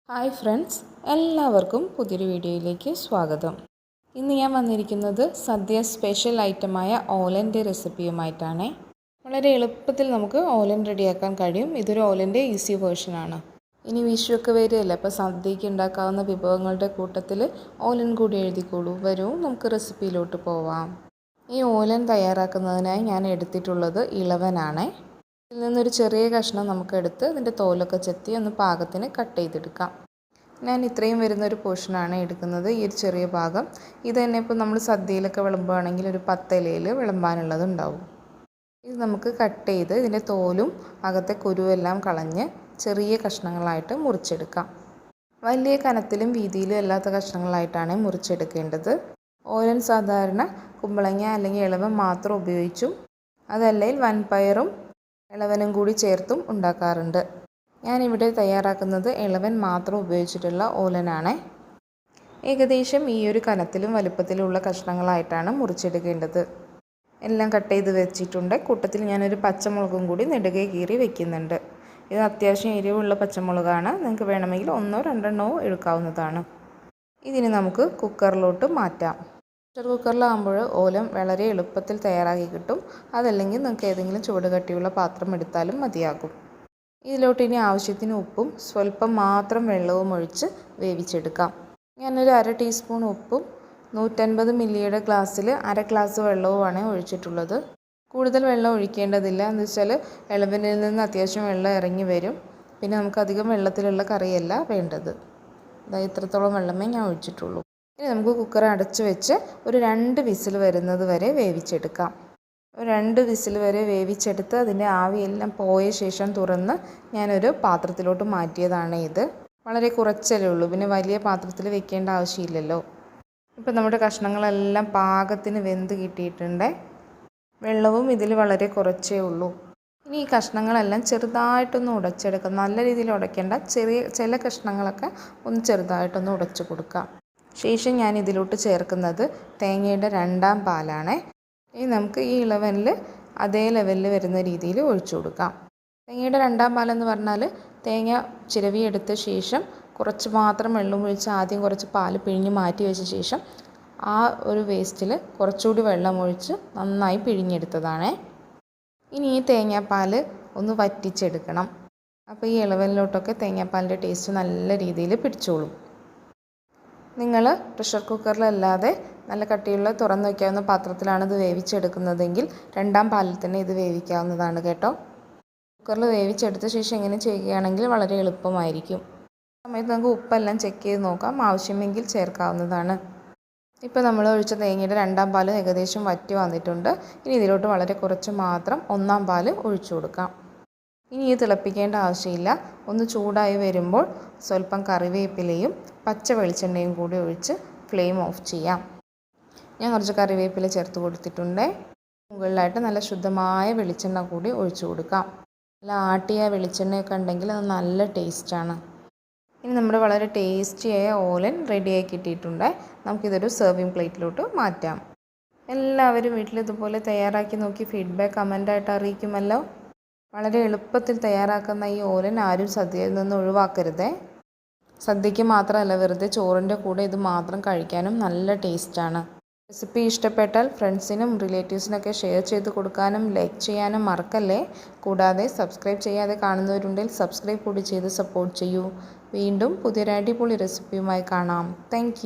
Hi friends, എല്ലാവർക്കും പുതിയൊരു വീഡിയോയിലേക്ക് സ്വാഗതം. ഇന്ന് ഞാൻ വന്നിരിക്കുന്നത് സദ്യ സ്പെഷ്യൽ ഐറ്റമായ ഓലൻ്റെ റെസിപ്പിയുമായിട്ടാണ്. വളരെ എളുപ്പത്തിൽ നമുക്ക് ഓലൻ റെഡിയാക്കാൻ കഴിയും. ഇതൊരു ഓലൻ്റെ ഈസി വേർഷനാണ്. ഇനി വിഷുവൊക്കെ വരികയല്ലേ, അപ്പോൾ സദ്യയ്ക്ക് ഉണ്ടാക്കാവുന്ന വിഭവങ്ങളുടെ കൂട്ടത്തിൽ ഓലൻ കൂടി എഴുതിക്കോളൂ. വരൂ, നമുക്ക് റെസിപ്പിയിലോട്ട് പോവാം. ഈ ഓലൻ തയ്യാറാക്കുന്നതിനായി ഞാൻ എടുത്തിട്ടുള്ളത് ഇളവനാണ്. ഇതിൽ നിന്നൊരു ചെറിയ കഷ്ണം നമുക്കെടുത്ത് ഇതിൻ്റെ തോലൊക്കെ ചെത്തി ഒന്ന് പാകത്തിന് കട്ട് ചെയ്തെടുക്കാം. ഞാൻ ഇത്രയും വരുന്നൊരു പോർഷനാണ് എടുക്കുന്നത്, ഈ ഒരു ചെറിയ ഭാഗം. ഇത് തന്നെ ഇപ്പോൾ നമ്മൾ സദ്യയിലൊക്കെ വിളമ്പുകയാണെങ്കിൽ ഒരു 10 ഇലയിൽ വിളമ്പാനുള്ളത് ഉണ്ടാവും. ഇത് നമുക്ക് കട്ട് ചെയ്ത് ഇതിൻ്റെ തോലും അകത്തെ കുരുവെല്ലാം കളഞ്ഞ് ചെറിയ കഷ്ണങ്ങളായിട്ട് മുറിച്ചെടുക്കാം. വലിയ കനത്തിലും വീതിയിലും അല്ലാത്ത കഷ്ണങ്ങളായിട്ടാണ് മുറിച്ചെടുക്കേണ്ടത്. ഓലൻ സാധാരണ കുമ്പളങ്ങ അല്ലെങ്കിൽ ഇളവൻ മാത്രം ഉപയോഗിച്ചും അതല്ലെങ്കിൽ വൻപയറും ഇളവനും കൂടി ചേർത്തും ഉണ്ടാക്കാറുണ്ട്. ഞാനിവിടെ തയ്യാറാക്കുന്നത് ഇളവൻ മാത്രം ഉപയോഗിച്ചിട്ടുള്ള ഓലനാണ്. ഏകദേശം ഈ ഒരു കനത്തിലും വലുപ്പത്തിലുള്ള കഷ്ണങ്ങളായിട്ടാണ് മുറിച്ചെടുക്കേണ്ടത്. എല്ലാം കട്ട് ചെയ്ത് വെച്ചിട്ടുണ്ട്. കൂട്ടത്തിൽ ഞാനൊരു പച്ചമുളകും കൂടി നെടുകെ കീറി വെക്കുന്നുണ്ട്. ഇത് അത്യാവശ്യം എരിവുള്ള പച്ചമുളകാണ്. നിങ്ങൾക്ക് വേണമെങ്കിൽ 1-2 എടുക്കാവുന്നതാണ്. ഇതിന് നമുക്ക് കുക്കറിലോട്ട് മാറ്റാം. പ്രഷർ കുക്കറിലാകുമ്പോൾ ഓലൻ വളരെ എളുപ്പത്തിൽ തയ്യാറാക്കി കിട്ടും. അതല്ലെങ്കിൽ നിങ്ങൾക്ക് ഏതെങ്കിലും ചൂട് കട്ടിയുള്ള പാത്രം എടുത്താലും മതിയാകും. ഇതിലോട്ട് ഇനി ആവശ്യത്തിന് ഉപ്പും സ്വല്പം മാത്രം വെള്ളവും ഒഴിച്ച് വേവിച്ചെടുക്കാം. ഞാനൊരു 1/2 ടീസ്പൂൺ ഉപ്പും 150 മില്ലിയുടെ ഗ്ലാസ്സിൽ 1/2 ഗ്ലാസ് വെള്ളവുമാണ് ഒഴിച്ചിട്ടുള്ളത്. കൂടുതൽ വെള്ളം ഒഴിക്കേണ്ടതില്ല. എന്ന് വെച്ചാൽ ഇളവനിൽ നിന്ന് അത്യാവശ്യം വെള്ളം ഇറങ്ങി വരും. പിന്നെ നമുക്ക് അധികം വെള്ളത്തിലുള്ള കറിയല്ല വേണ്ടത്. ഇത്രത്തോളം വെള്ളമേ ഞാൻ ഒഴിച്ചിട്ടുള്ളൂ. ഇനി നമുക്ക് കുക്കർ അടച്ച് വെച്ച് ഒരു 2 വിസിൽ വരുന്നത് വരെ വേവിച്ചെടുക്കാം. ഒരു 2 വിസിൽ വരെ വേവിച്ചെടുത്ത് അതിൻ്റെ ആവിയെല്ലാം പോയ ശേഷം തുറന്ന് ഞാനൊരു പാത്രത്തിലോട്ട് മാറ്റിയതാണ്. ഇത് വളരെ കുറച്ചല്ലേ ഉള്ളൂ, പിന്നെ വലിയ പാത്രത്തിൽ വെക്കേണ്ട ആവശ്യമില്ലല്ലോ. ഇപ്പം നമ്മുടെ കഷ്ണങ്ങളെല്ലാം പാകത്തിന് വെന്ത് കിട്ടിയിട്ടുണ്ട്. വെള്ളവും ഇതിൽ വളരെ കുറച്ചേ ഉള്ളൂ. ഇനി ഈ കഷ്ണങ്ങളെല്ലാം ചെറുതായിട്ടൊന്ന് ഉടച്ചെടുക്കാം. നല്ല രീതിയിൽ ഉടയ്ക്കേണ്ട, ചില കഷ്ണങ്ങളൊക്കെ ഒന്ന് ചെറുതായിട്ടൊന്ന് ഉടച്ചു കൊടുക്കാം. ശേഷം ഞാൻ ഇതിലോട്ട് ചേർക്കുന്നത് തേങ്ങയുടെ 2ാം പാലാണ്. ഇനി നമുക്ക് ഈ ഇളവനിൽ അതേ ലെവലിൽ വരുന്ന രീതിയിൽ ഒഴിച്ചു കൊടുക്കാം. തേങ്ങയുടെ 2ാം പാലെന്ന് പറഞ്ഞാൽ തേങ്ങ ചിരവിയെടുത്ത ശേഷം കുറച്ച് മാത്രം വെള്ളം ഒഴിച്ച് ആദ്യം കുറച്ച് പാല് പിഴിഞ്ഞ് മാറ്റി വെച്ച ശേഷം ആ ഒരു വേസ്റ്റിൽ കുറച്ചുകൂടി വെള്ളം ഒഴിച്ച് നന്നായി പിഴിഞ്ഞെടുത്തതാണ്. ഇനി ഈ തേങ്ങാപ്പാൽ ഒന്ന് വറ്റിച്ചെടുക്കണം. അപ്പോൾ ഈ ഇളവനിലോട്ടൊക്കെ തേങ്ങാപ്പാലിൻ്റെ ടേസ്റ്റ് നല്ല രീതിയിൽ പിടിച്ചോളും. നിങ്ങൾ പ്രഷർ കുക്കറിലല്ലാതെ നല്ല കട്ടിയുള്ള തുറന്ന് വയ്ക്കാവുന്ന പാത്രത്തിലാണ് ഇത് വേവിച്ചെടുക്കുന്നതെങ്കിൽ 2ാം പാലിൽ തന്നെ ഇത് വേവിക്കാവുന്നതാണ് കേട്ടോ. കുക്കറിൽ വേവിച്ചെടുത്ത ശേഷം ഇങ്ങനെ ചെയ്യുകയാണെങ്കിൽ വളരെ എളുപ്പമായിരിക്കും. ആ സമയത്ത് നമുക്ക് ഉപ്പെല്ലാം ചെക്ക് ചെയ്ത് നോക്കാം, ആവശ്യമെങ്കിൽ ചേർക്കാവുന്നതാണ്. ഇപ്പോൾ നമ്മൾ ഒഴിച്ച തേങ്ങയുടെ 2ാം പാൽ ഏകദേശം വറ്റി വന്നിട്ടുണ്ട്. ഇനി ഇതിലോട്ട് വളരെ കുറച്ച് മാത്രം 1ാം പാൽ ഒഴിച്ചു കൊടുക്കാം. ഇനി ഇത് തിളപ്പിക്കേണ്ട ആവശ്യമില്ല. ഒന്ന് ചൂടായി വരുമ്പോൾ സ്വല്പം കറിവേപ്പിലയും പച്ച വെളിച്ചെണ്ണയും കൂടി ഒഴിച്ച് ഫ്ലെയിം ഓഫ് ചെയ്യാം. ഞാൻ കുറച്ച് കറിവേപ്പില ചേർത്ത് കൊടുത്തിട്ടുണ്ട്. മുകളിലായിട്ട് നല്ല ശുദ്ധമായ വെളിച്ചെണ്ണ കൂടി ഒഴിച്ചു കൊടുക്കാം. നല്ല ആട്ടിയ വെളിച്ചെണ്ണയൊക്കെ ഉണ്ടെങ്കിൽ അത് നല്ല ടേസ്റ്റാണ്. ഇനി നമ്മുടെ വളരെ ടേസ്റ്റിയായ ഓലൻ റെഡിയായി കിട്ടിയിട്ടുണ്ട്. നമുക്കിതൊരു സെർവിങ് പ്ലേറ്റിലോട്ട് മാറ്റാം. എല്ലാവരും വീട്ടിൽ ഇതുപോലെ തയ്യാറാക്കി നോക്കി ഫീഡ്ബാക്ക് കമൻ്റായിട്ട് അറിയിക്കുമല്ലോ. വളരെ എളുപ്പത്തിൽ തയ്യാറാക്കുന്ന ഈ ഓലൻ ആരും സദ്യയിൽ നിന്ന് ഒഴിവാക്കരുതേ. സദ്യയ്ക്ക് മാത്രമല്ല, വെറുതെ ചോറിൻ്റെ കൂടെ ഇത് മാത്രം കഴിക്കാനും നല്ല ടേസ്റ്റാണ്. റെസിപ്പി ഇഷ്ടപ്പെട്ടാൽ ഫ്രണ്ട്സിനും റിലേറ്റീവ്സിനൊക്കെ ഷെയർ ചെയ്ത് കൊടുക്കാനും ലൈക്ക് ചെയ്യാനും മറക്കല്ലേ. കൂടാതെ സബ്സ്ക്രൈബ് ചെയ്യാതെ കാണുന്നവരുണ്ടെങ്കിൽ സബ്സ്ക്രൈബ് കൂടി ചെയ്ത് സപ്പോർട്ട് ചെയ്യൂ. വീണ്ടും പുതിയൊരു അടിപൊളി റെസിപ്പിയുമായി കാണാം. താങ്ക്